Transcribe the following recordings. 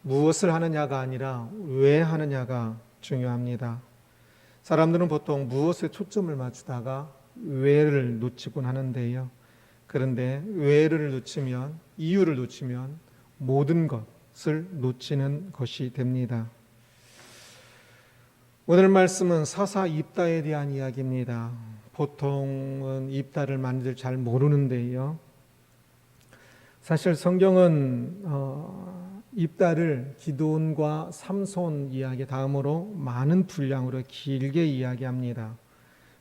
무엇을 하느냐가 아니라 왜 하느냐가 중요합니다. 사람들은 보통 무엇에 초점을 맞추다가 왜를 놓치곤 하는데요. 그런데 왜를 놓치면, 이유를 놓치면 모든 것을 놓치는 것이 됩니다. 오늘 말씀은 사사 입다에 대한 이야기입니다. 보통은 입다를 많이들 잘 모르는데요. 사실 성경은 입다를 기드온과 삼손 이야기 다음으로 많은 분량으로 길게 이야기합니다.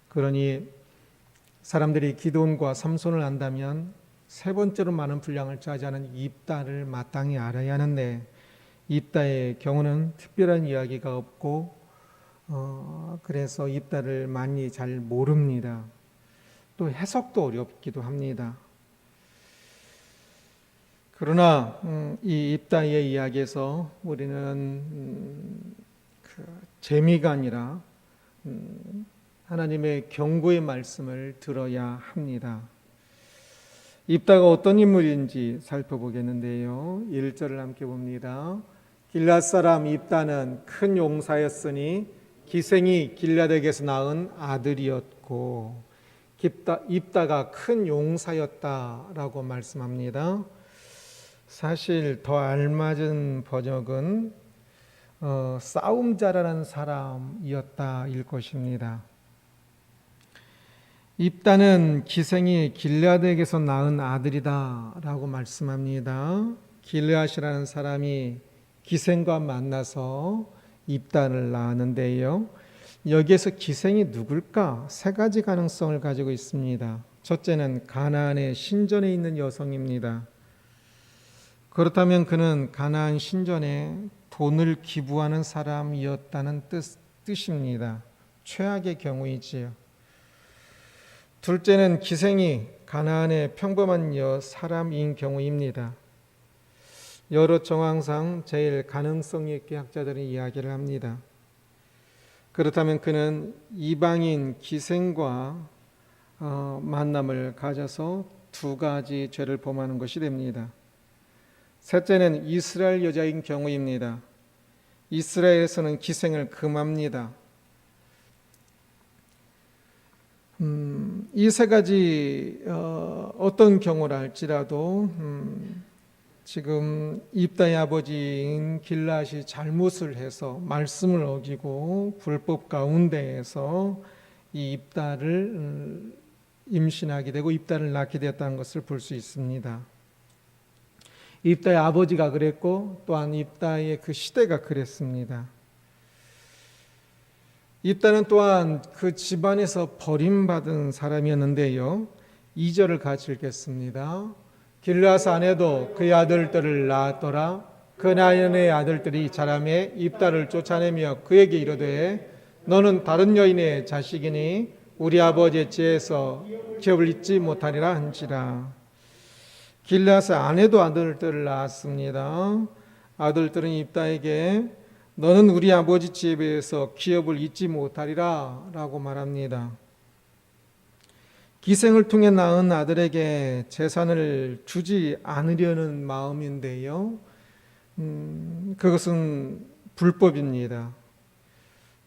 그러니 사람들이 기드온과 삼손을 안다면 세 번째로 많은 분량을 차지하는 입다를 마땅히 알아야 하는데, 입다의 경우는 특별한 이야기가 없고 그래서 입다를 많이 잘 모릅니다. 또 해석도 어렵기도 합니다. 그러나 이 입다의 이야기에서 우리는 재미가 아니라 하나님의 경고의 말씀을 들어야 합니다. 입다가 어떤 인물인지 살펴보겠는데요. 1절을 함께 봅니다. 길앗 사람 입다는 큰 용사였으니 기생이 길앗에게서 낳은 아들이었고, 입다가 큰 용사였다라고 말씀합니다. 사실 더 알맞은 번역은 싸움 잘하는 사람이었다일 것입니다. 입다는 기생이 길앗에게서 낳은 아들이다라고 말씀합니다. 길앗이라는 사람이 기생과 만나서 입다를 낳았는데요. 여기에서 기생이 누굴까? 세 가지 가능성을 가지고 있습니다. 첫째는 가나안의 신전에 있는 여성입니다. 그렇다면 그는 가나안 신전에 돈을 기부하는 사람이었다는 뜻입니다. 최악의 경우이지요. 둘째는 기생이 가나안의 평범한 사람인 경우입니다. 여러 정황상 제일 가능성 있게 학자들은 이야기를 합니다. 그렇다면 그는 이방인 기생과 만남을 가져서 두 가지 죄를 범하는 것이 됩니다. 셋째는 이스라엘 여자인 경우입니다. 이스라엘에서는 기생을 금합니다. 이 세 가지 어떤 경우라 할지라도 지금 입다의 아버지인 길앗이 잘못을 해서 말씀을 어기고 불법 가운데에서 이 입다를 임신하게 되고 입다를 낳게 되었다는 것을 볼 수 있습니다. 입다의 아버지가 그랬고 또한 입다의 그 시대가 그랬습니다. 입다는 또한 그 집안에서 버림받은 사람이었는데요. 2절을 같이 읽겠습니다. 길앗 아내도 그의 아들들을 낳았더라. 그 나연의 아들들이 자라매 입다를 쫓아내며 그에게 이르되 너는 다른 여인의 자식이니 우리 아버지의 지혜에서 기업을 잊지 못하리라 한지라. 길앗의 아내도 아들들을 낳았습니다. 아들들은 입다에게 너는 우리 아버지 집에서 기업을 잊지 못하리라 라고 말합니다. 기생을 통해 낳은 아들에게 재산을 주지 않으려는 마음인데요. 그것은 불법입니다.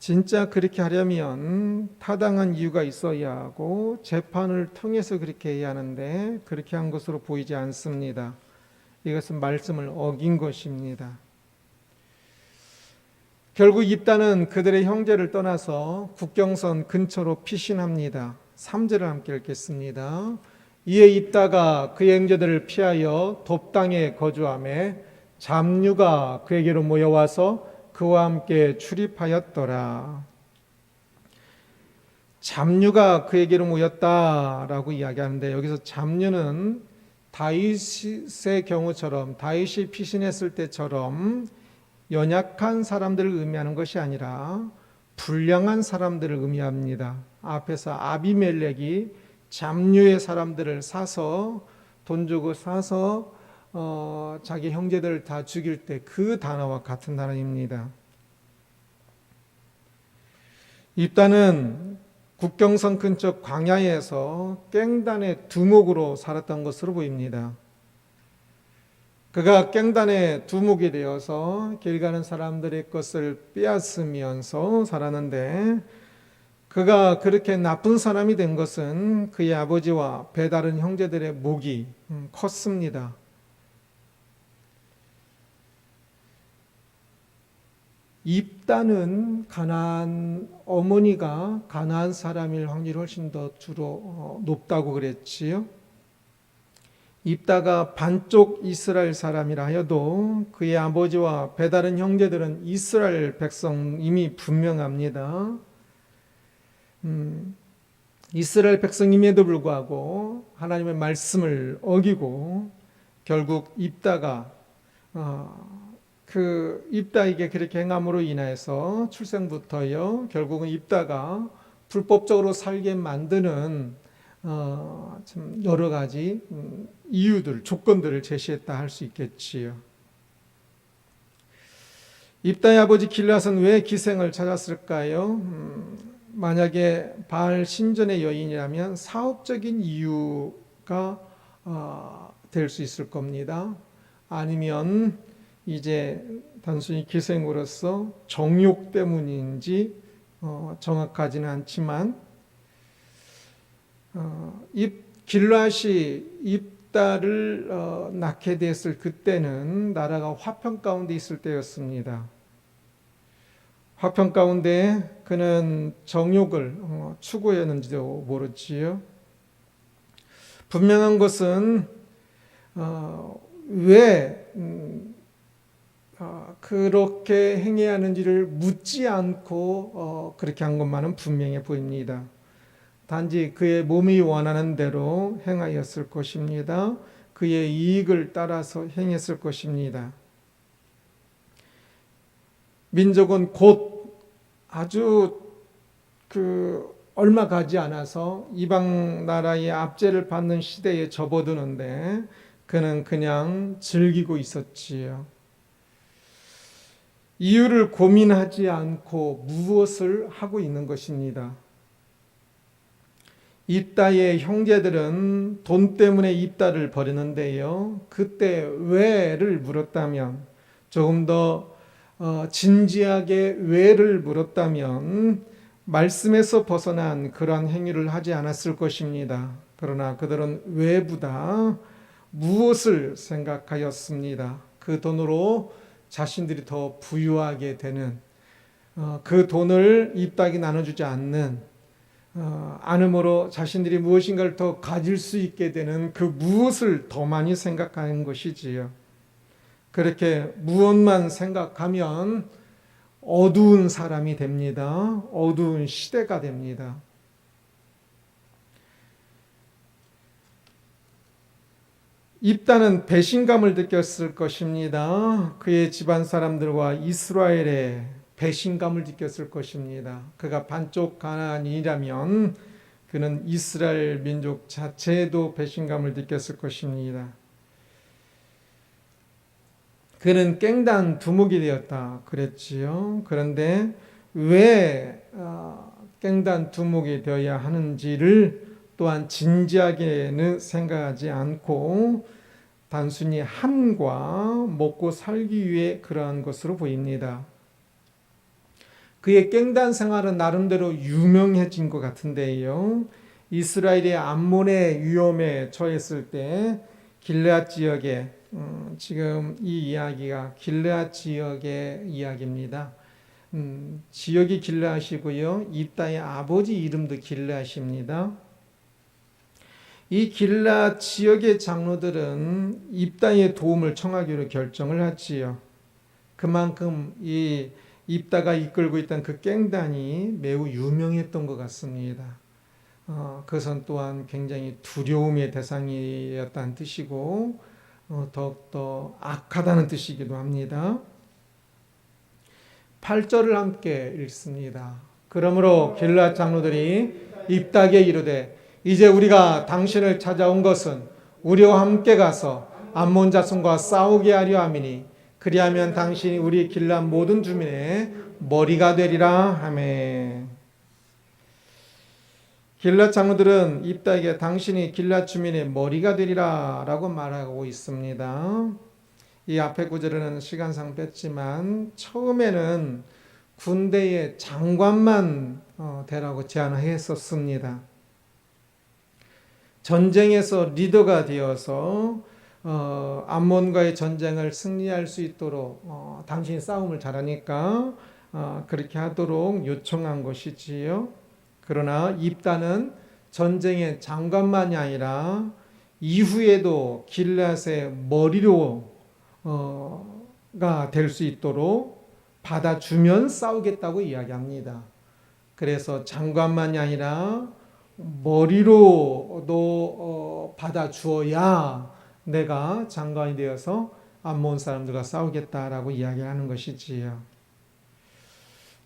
진짜 그렇게 하려면 타당한 이유가 있어야 하고 재판을 통해서 그렇게 해야 하는데 그렇게 한 것으로 보이지 않습니다. 이것은 말씀을 어긴 것입니다. 결국 입다는 그들의 형제를 떠나서 국경선 근처로 피신합니다. 3절을 함께 읽겠습니다. 이에 입다가 그의 형제들을 피하여 돕 땅에 거주하며 잡류가 그에게로 모여와서 그와 함께 출입하였더라. 잡류가 그에게로 모였다라고 이야기하는데 여기서 잡류는 다윗의 경우처럼 다윗이 피신했을 때처럼 연약한 사람들을 의미하는 것이 아니라 불량한 사람들을 의미합니다. 앞에서 아비멜렉이 잡류의 사람들을 사서 돈 주고 사서 자기 형제들을 다 죽일 때 그 단어와 같은 단어입니다. 입다는 국경선 근처 광야에서 깽단의 두목으로 살았던 것으로 보입니다. 그가 깽단의 두목이 되어서 길 가는 사람들의 것을 빼앗으면서 살았는데, 그가 그렇게 나쁜 사람이 된 것은 그의 아버지와 배다른 형제들의 목이 컸습니다. 입다는 가나안 어머니가 가나안 사람일 확률이 훨씬 더 주로 높다고 그랬지요. 입다가 반쪽 이스라엘 사람이라 하여도 그의 아버지와 배다른 형제들은 이스라엘 백성임이 분명합니다. 이스라엘 백성임에도 불구하고 하나님의 말씀을 어기고 결국 입다가 그 입다에게 그렇게 행함으로 인해서 출생부터요 결국은 입다가 불법적으로 살게 만드는 참 여러 가지 이유들, 조건들을 제시했다 할 수 있겠지요. 입다의 아버지 길앗은 왜 기생을 찾았을까요? 만약에 바알 신전의 여인이라면 사업적인 이유가 될 수 있을 겁니다. 아니면 이제 단순히 기생으로서 정욕 때문인지 정확하지는 않지만 길앗이 입다를 낳게 됐을 그때는 나라가 화평 가운데 있을 때였습니다. 화평 가운데 그는 정욕을 추구했는지도 모르지요. 분명한 것은 왜 그렇게 행해야 하는지를 묻지 않고 그렇게 한 것만은 분명해 보입니다. 단지 그의 몸이 원하는 대로 행하였을 것입니다. 그의 이익을 따라서 행했을 것입니다. 민족은 곧 아주 얼마 가지 않아서 이방 나라의 압제를 받는 시대에 접어드는데 그는 그냥 즐기고 있었지요. 이유를 고민하지 않고 무엇을 하고 있는 것입니다. 입다의 형제들은 돈 때문에 입다를 버리는데요. 그때 왜를 물었다면, 조금 더 진지하게 왜를 물었다면 말씀에서 벗어난 그러한 행위를 하지 않았을 것입니다. 그러나 그들은 왜보다 무엇을 생각하였습니다. 그 돈으로 자신들이 더 부유하게 되는, 그 돈을 입다에게 나눠주지 않음으로 자신들이 무엇인가를 더 가질 수 있게 되는 그 무엇을 더 많이 생각하는 것이지요. 그렇게 무엇만 생각하면 어두운 사람이 됩니다. 어두운 시대가 됩니다. 입다는 배신감을 느꼈을 것입니다. 그의 집안 사람들과 이스라엘의 배신감을 느꼈을 것입니다. 그가 반쪽 가나안이라면 그는 이스라엘 민족 자체에도 배신감을 느꼈을 것입니다. 그는 깽단 두목이 되었다 그랬지요. 그런데 왜 깽단 두목이 되어야 하는지를 또한 진지하게는 생각하지 않고 단순히 함과 먹고 살기 위해 그러한 것으로 보입니다. 그의 깽단 생활은 나름대로 유명해진 것 같은데요. 이스라엘이 암몬의 위험에 처했을 때 길르앗 지역에, 지금 이 이야기가 길르앗 지역의 이야기입니다. 지역이 길르앗이고요. 입다의 아버지 이름도 길르앗입니다. 이 길르앗 지역의 장로들은 입다의 도움을 청하기로 결정을 하지요. 그만큼 이 입다가 이끌고 있던 그 깽단이 매우 유명했던 것 같습니다. 그것은 또한 굉장히 두려움의 대상이었다는 뜻이고 더욱더 악하다는 뜻이기도 합니다. 8절을 함께 읽습니다. 그러므로 길르앗 장로들이 입다에게 이르되 이제 우리가 당신을 찾아온 것은 우리와 함께 가서 암몬 자손과 싸우게 하려 함이니 그리하면 당신이 우리 길르앗 모든 주민의 머리가 되리라 하매. 길르앗 장로들은 입다에게 당신이 길르앗 주민의 머리가 되리라 라고 말하고 있습니다. 이 앞에 구절에는 시간상 뺐지만 처음에는 군대의 장관만 되라고 제안했었습니다. 전쟁에서 리더가 되어서 암몬과의 전쟁을 승리할 수 있도록 당신이 싸움을 잘하니까 그렇게 하도록 요청한 것이지요. 그러나 입다는 전쟁의 장관만이 아니라 이후에도 길앗의 머리로가 될 수 있도록 받아주면 싸우겠다고 이야기합니다. 그래서 장관만이 아니라 머리로도 받아주어야 내가 장관이 되어서 암몬 사람들과 싸우겠다라고 이야기를 하는 것이지요.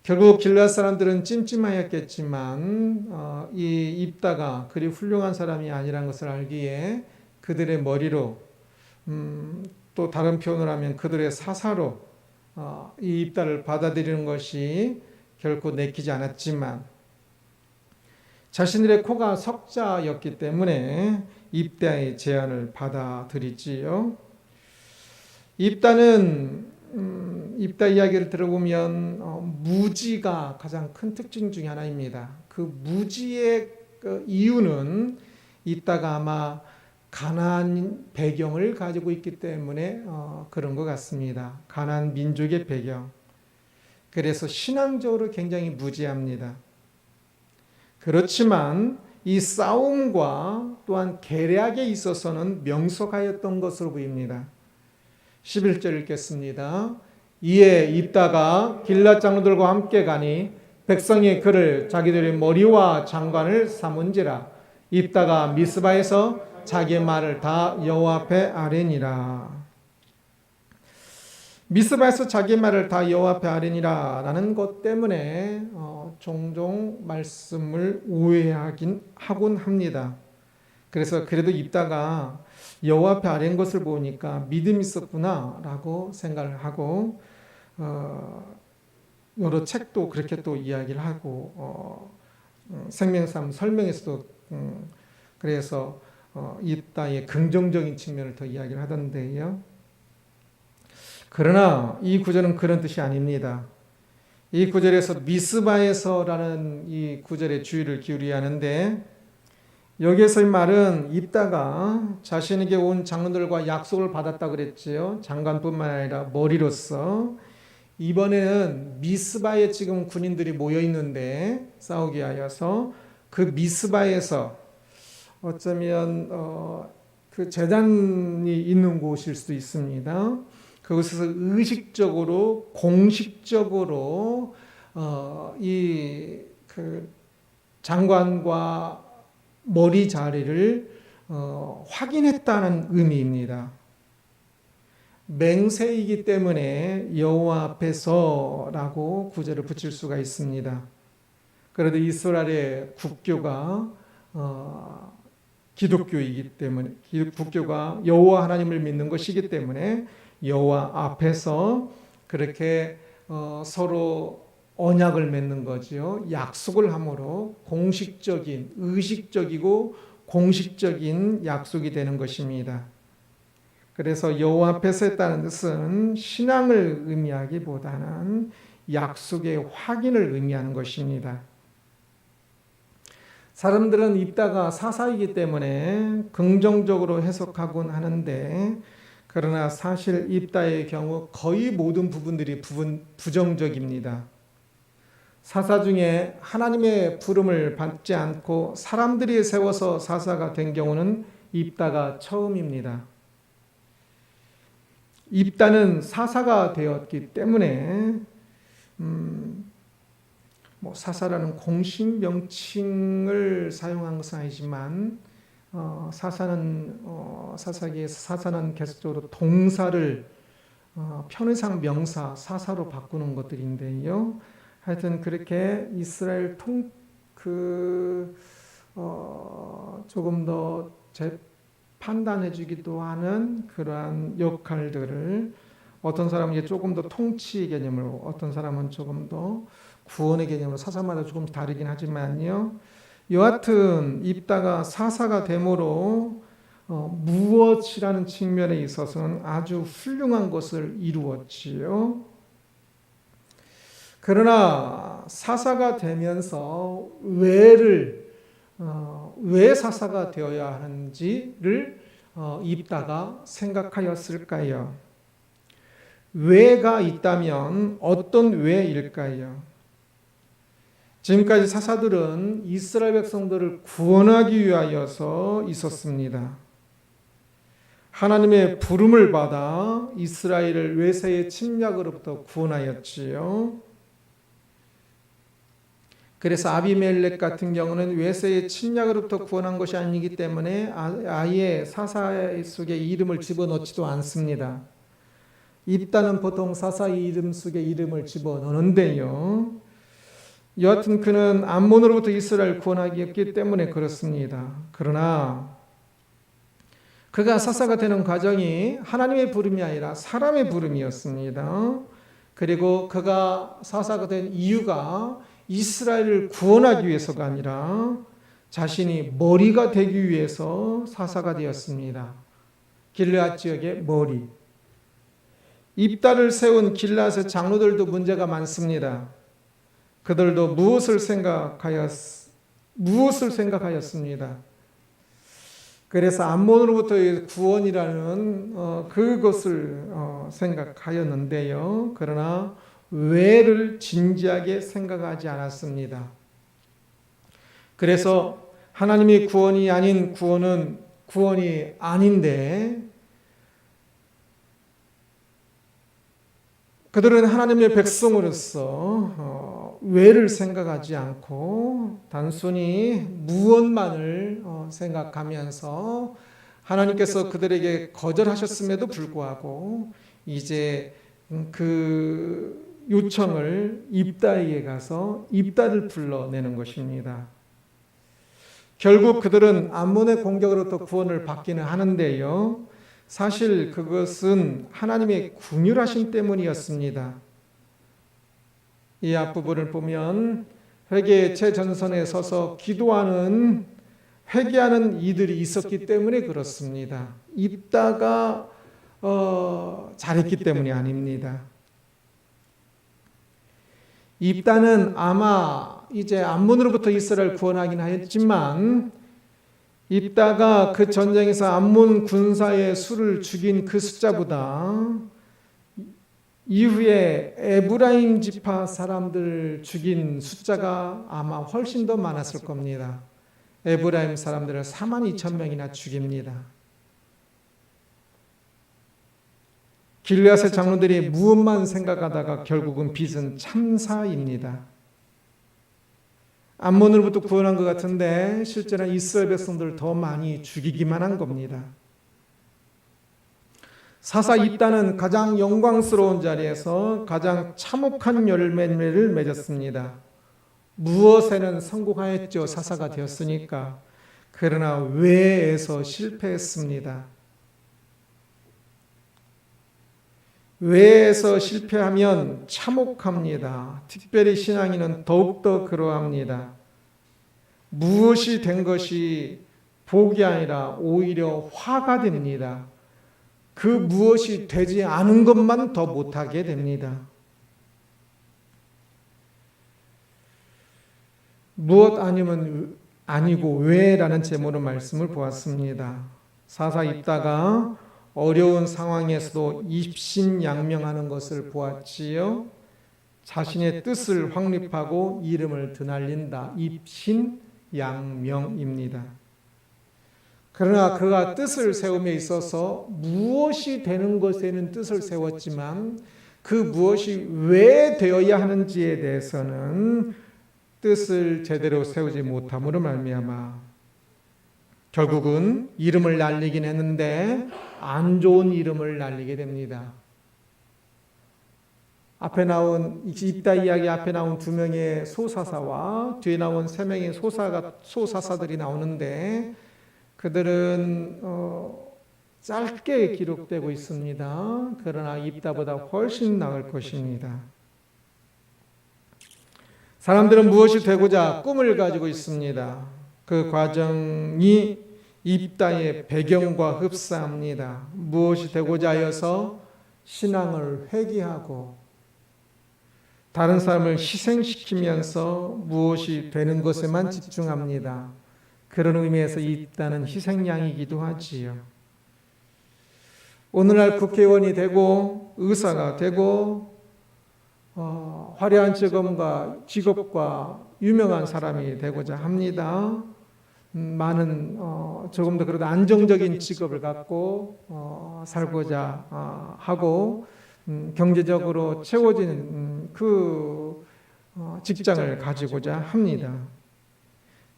결국 길앗 사람들은 찜찜하였겠지만 이 입다가 그리 훌륭한 사람이 아니라는 것을 알기에 그들의 머리로 또 다른 표현을 하면 그들의 사사로 이 입다를 받아들이는 것이 결코 내키지 않았지만 자신들의 코가 석자였기 때문에 입다의 제안을 받아들이지요. 입다 이야기를 들어보면 무지가 가장 큰 특징 중에 하나입니다. 그 무지의 이유는 입다가 아마 가나안 배경을 가지고 있기 때문에 그런 것 같습니다. 가나안 민족의 배경. 그래서 신앙적으로 굉장히 무지합니다. 그렇지만 이 싸움과 또한 계략에 있어서는 명석하였던 것으로 보입니다. 11절 읽겠습니다. 이에 입다가 길앗 장로들과 함께 가니 백성이 그를 자기들의 머리와 장관을 삼은지라. 입다가 미스바에서 자기의 말을 다 여호와 앞에 아뢰니라. 미스바에서 자기 말을 다 여호와 앞에 아뢰니라 라는 것 때문에 종종 말씀을 오해하긴 하곤 합니다. 그래서 그래도 입다가 여호와 앞에 아뢰는 것을 보니까 믿음이 있었구나 라고 생각을 하고 여러 책도 그렇게 또 이야기를 하고 생명삼 설명에서도 그래서 입다의 긍정적인 측면을 더 이야기를 하던데요. 그러나 이 구절은 그런 뜻이 아닙니다. 이 구절에서 미스바에서라는 이 구절에 주의를 기울여야 하는데 여기에서의 말은 입다가 자신에게 온 장로들과 약속을 받았다고 그랬지요. 장관뿐만 아니라 머리로서 이번에는 미스바에 지금 군인들이 모여 있는데 싸우게 하여서 그 미스바에서 어쩌면 그 제단이 있는 곳일 수도 있습니다. 그것에서 의식적으로 공식적으로 이 그 장관과 머리 자리를 확인했다는 의미입니다. 맹세이기 때문에 여호와 앞에서라고 구절을 붙일 수가 있습니다. 그래도 이스라엘의 국교가 기독교이기 때문에 국교가 여호와 하나님을 믿는 것이기 때문에 여호와 앞에서 그렇게 서로 언약을 맺는 거지요. 약속을 함으로 공식적인, 의식적이고 공식적인 약속이 되는 것입니다. 그래서 여호와 앞에서 했다는 뜻은 신앙을 의미하기보다는 약속의 확인을 의미하는 것입니다. 사람들은 입다가 사사이기 때문에 긍정적으로 해석하곤 하는데 그러나 사실 입다의 경우 거의 모든 부분들이 부정적입니다. 사사 중에 하나님의 부름을 받지 않고 사람들이 세워서 사사가 된 경우는 입다가 처음입니다. 입다는 사사가 되었기 때문에 사사라는 공식 명칭을 사용한 것은 아니지만 사사기에서 사사는 계속적으로 동사를 편의상 명사 사사로 바꾸는 것들인데요. 하여튼 그렇게 이스라엘 조금 더 판단해주기도 하는 그러한 역할들을 어떤 사람은 이제 조금 더 통치 개념으로, 어떤 사람은 조금 더 구원의 개념으로 사사마다 조금 다르긴 하지만요. 여하튼 입다가 사사가 되므로 무엇이라는 측면에 있어서는 아주 훌륭한 것을 이루었지요. 그러나 사사가 되면서 왜 사사가 되어야 하는지를 입다가 생각하였을까요? 왜가 있다면 어떤 왜일까요? 지금까지 사사들은 이스라엘 백성들을 구원하기 위하여서 있었습니다. 하나님의 부름을 받아 이스라엘을 외세의 침략으로부터 구원하였지요. 그래서 아비멜렉 같은 경우는 외세의 침략으로부터 구원한 것이 아니기 때문에 아예 사사 속에 이름을 집어넣지도 않습니다. 입다는 보통 사사의 이름 속에 이름을 집어넣는데요. 여하튼 그는 암몬으로부터 이스라엘을 구원하기 했기 때문에 그렇습니다. 그러나 그가 사사가 되는 과정이 하나님의 부름이 아니라 사람의 부름이었습니다. 그리고 그가 사사가 된 이유가 이스라엘을 구원하기 위해서가 아니라 자신이 머리가 되기 위해서 사사가 되었습니다. 길르앗 지역의 머리. 입다를 세운 길르앗의 장로들도 문제가 많습니다. 그들도 무엇을 생각하였습니다. 그래서 암몬으로부터의 구원이라는 그것을 생각하였는데요. 그러나 왜를 진지하게 생각하지 않았습니다. 그래서 하나님의 구원이 아닌 구원은 구원이 아닌데 그들은 하나님의 백성으로서 왜를 생각하지 않고 단순히 무엇만을 생각하면서 하나님께서 그들에게 거절하셨음에도 불구하고 이제 그 요청을 입다에게 가서 입다를 불러내는 것입니다. 결국 그들은 암몬의 공격으로부터 구원을 받기는 하는데요. 사실 그것은 하나님의 긍휼하심 때문이었습니다. 이 앞부분을 보면 회개의 최전선에 서서 기도하는 회개하는 이들이 있었기 때문에 그렇습니다. 입다가 잘했기 때문이 아닙니다. 입다는 아마 이제 암몬으로부터 이스라엘 구원하긴 하였지만 입다가 그 전쟁에서 암몬 군사의 수를 죽인 그 숫자보다 이후에 에브라임 지파 사람들 죽인 숫자가 아마 훨씬 더 많았을 겁니다. 에브라임 사람들을 42,000명이나 죽입니다. 길르앗의 장로들이 무엇만 생각하다가 결국은 빚은 참사입니다. 암몬으로부터 구원한 것 같은데 실제는 이스라엘 백성들을 더 많이 죽이기만 한 겁니다. 사사 입다는 가장 영광스러운 자리에서 가장 참혹한 열매를 맺었습니다. 무엇에는 성공하였죠. 사사가 되었으니까. 그러나 왜에서 실패했습니다. 왜에서 실패하면 참혹합니다. 특별히 신앙인은 더욱더 그러합니다. 무엇이 된 것이 복이 아니라 오히려 화가 됩니다. 그 무엇이 되지 않은 것만 더 못하게 됩니다. 무엇 아니면 아니고 왜라는 제목으로 말씀을 보았습니다. 사사 입다가 어려운 상황에서도 입신양명하는 것을 보았지요. 자신의 뜻을 확립하고 이름을 드날린다. 입신양명입니다. 그러나 그가 뜻을 세움에 있어서 무엇이 되는 것에는 뜻을 세웠지만 그 무엇이 왜 되어야 하는지에 대해서는 뜻을 제대로 세우지 못함으로 말미암아 결국은 이름을 날리긴 했는데 안 좋은 이름을 날리게 됩니다. 앞에 나온 입다 이야기 앞에 나온 2명의 소사사와 뒤에 나온 3명의 소사사들이 나오는데 그들은 짧게 기록되고 있습니다. 그러나 입다보다 훨씬 나을 것입니다. 사람들은 무엇이 되고자 꿈을 가지고 있습니다. 그 과정이 입다의 배경과 흡사합니다. 무엇이 되고자 하여서 신앙을 회개하고 다른 사람을 희생시키면서 무엇이 되는 것에만 집중합니다. 그런 의미에서 입다는 희생양이기도 하지요. 오늘날 국회의원이 되고 의사가 되고 화려한 직업과 유명한 사람이 되고자 합니다. 많은 조금 더 그래도 안정적인 직업을 갖고 살고자 하고 경제적으로 채워지는 그 직장을 가지고자 합니다.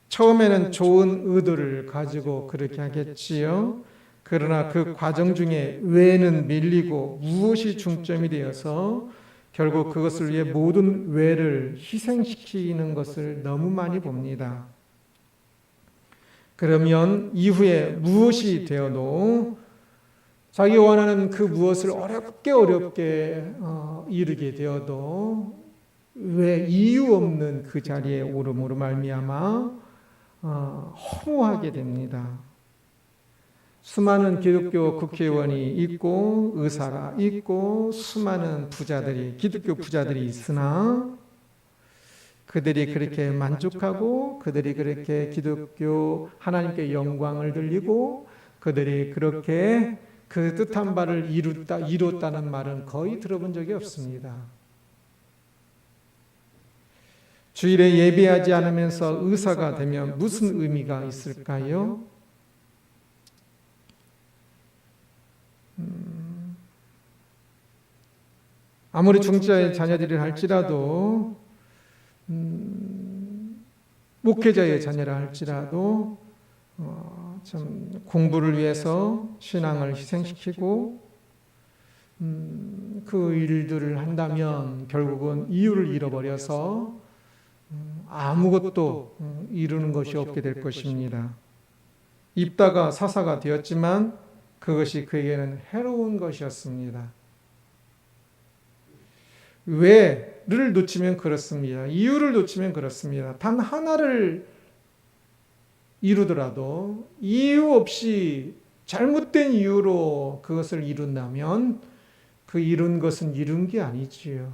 처음에는 좋은 의도를 가지고 그렇게 하겠지요. 그러나 그 과정 중에 왜는 밀리고 무엇이 중점이 되어서 결국 그것을 위해 모든 왜를 희생시키는 것을 너무 많이 봅니다. 그러면 이후에 무엇이 되어도 자기 원하는 그 무엇을 어렵게 이루게 되어도 왜 이유 없는 그 자리에 오름으로 말미암아 허무하게 됩니다. 수많은 기독교 국회의원이 있고 의사가 있고 수많은 부자들이 기독교 부자들이 있으나 그들이 그렇게 만족하고 그들이 그렇게 기독교 하나님께 영광을 돌리고 그들이 그렇게 그 뜻한 바를 이뤘다는 말은 거의 들어본 적이 없습니다. 주일에 예배하지 않으면서 의사가 되면 무슨 의미가 있을까요? 아무리 중자의 자녀들이 할지라도 목회자의 자녀라 할지라도 참 공부를 위해서 신앙을 희생시키고 그 일들을 한다면 결국은 이유를 잃어버려서 아무것도 이루는 것이 없게 될 것입니다. 입다가 사사가 되었지만 그것이 그에게는 해로운 것이었습니다. 왜를 놓치면 그렇습니다. 이유를 놓치면 그렇습니다. 단 하나를 이루더라도 이유 없이 잘못된 이유로 그것을 이룬다면 그 이룬 것은 이룬 게 아니지요.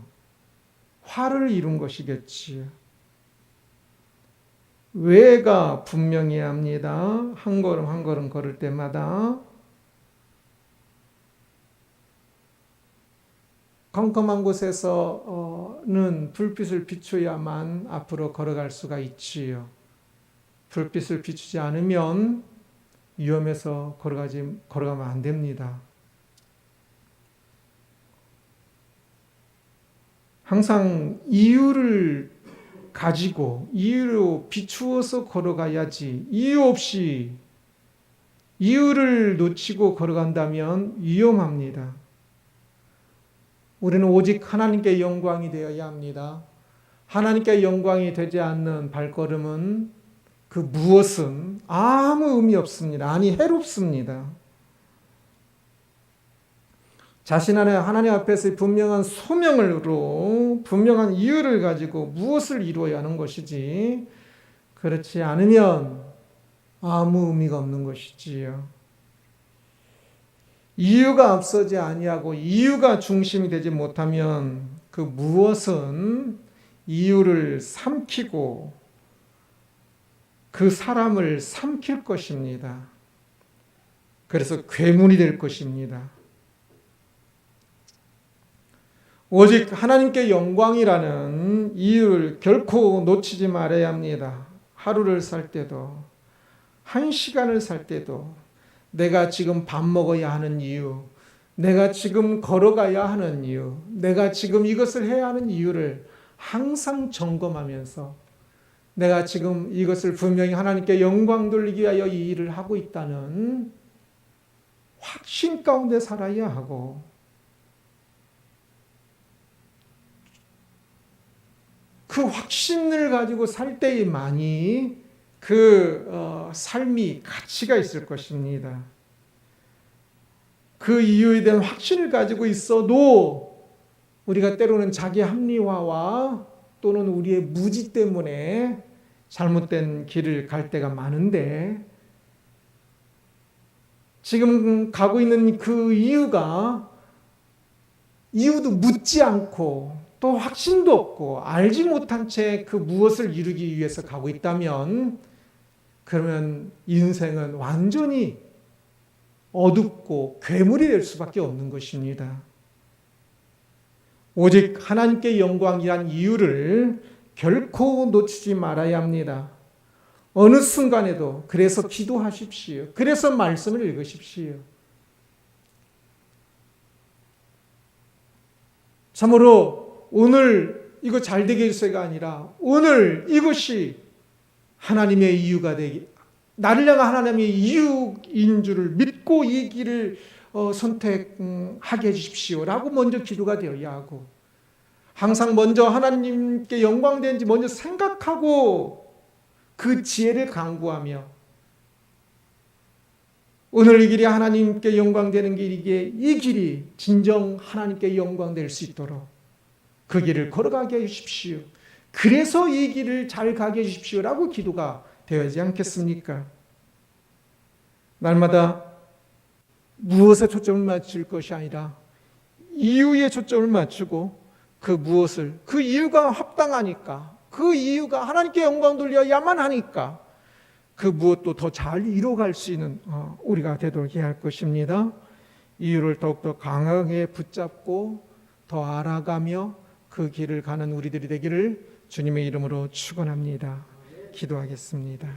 화를 이룬 것이겠지요. 왜가 분명해야 합니다. 한 걸음 한 걸음 걸을 때마다 컴컴한 곳에서는 불빛을 비춰야만 앞으로 걸어갈 수가 있지요. 불빛을 비추지 않으면 위험해서 걸어가면 안 됩니다. 항상 이유를 가지고 이유로 비추어서 걸어가야지 이유 없이 이유를 놓치고 걸어간다면 위험합니다. 우리는 오직 하나님께 영광이 되어야 합니다. 하나님께 영광이 되지 않는 발걸음은 그 무엇은 아무 의미 없습니다. 아니 해롭습니다. 자신 안에 하나님 앞에서 분명한 소명으로 분명한 이유를 가지고 무엇을 이루어야 하는 것이지 그렇지 않으면 아무 의미가 없는 것이지요. 이유가 앞서지 아니하고 이유가 중심이 되지 못하면 그 무엇은 이유를 삼키고 그 사람을 삼킬 것입니다. 그래서 괴물이 될 것입니다. 오직 하나님께 영광이라는 이유를 결코 놓치지 말아야 합니다. 하루를 살 때도, 한 시간을 살 때도, 내가 지금 밥 먹어야 하는 이유, 내가 지금 걸어가야 하는 이유, 내가 지금 이것을 해야 하는 이유를 항상 점검하면서 내가 지금 이것을 분명히 하나님께 영광 돌리기 위하여 이 일을 하고 있다는 확신 가운데 살아야 하고 그 확신을 가지고 살 때에만이 그 삶이 가치가 있을 것입니다. 그 이유에 대한 확신을 가지고 있어도 우리가 때로는 자기 합리화와 또는 우리의 무지 때문에 잘못된 길을 갈 때가 많은데 지금 가고 있는 그 이유도 묻지 않고 또 확신도 없고 알지 못한 채 그 무엇을 이루기 위해서 가고 있다면, 그러면 인생은 완전히 어둡고 괴물이 될 수밖에 없는 것입니다. 오직 하나님께 영광이란 이유를 결코 놓치지 말아야 합니다. 어느 순간에도 그래서 기도하십시오. 그래서 말씀을 읽으십시오. 참으로 오늘 이거 잘 되게 해서가 아니라 오늘 이것이 하나님의 이유가 되기, 나를 향한 하나님의 이유인 줄을 믿고 이 길을 선택하게 해주십시오 라고 먼저 기도가 되어야 하고, 항상 먼저 하나님께 영광되는지 먼저 생각하고 그 지혜를 강구하며, 오늘 이 길이 하나님께 영광되는 길이기에 이 길이 진정 하나님께 영광될 수 있도록 그 길을 걸어가게 해주십시오. 그래서 이 길을 잘 가게 해주십시오 라고 기도가 되어야지 않겠습니까? 날마다 무엇에 초점을 맞출 것이 아니라 이유에 초점을 맞추고, 그 무엇을, 그 이유가 합당하니까, 그 이유가 하나님께 영광 돌려야만 하니까 그 무엇도 더 잘 이뤄갈 수 있는 우리가 되도록 해야 할 것입니다. 이유를 더욱더 강하게 붙잡고 더 알아가며 그 길을 가는 우리들이 되기를 주님의 이름으로 축원합니다. 기도하겠습니다.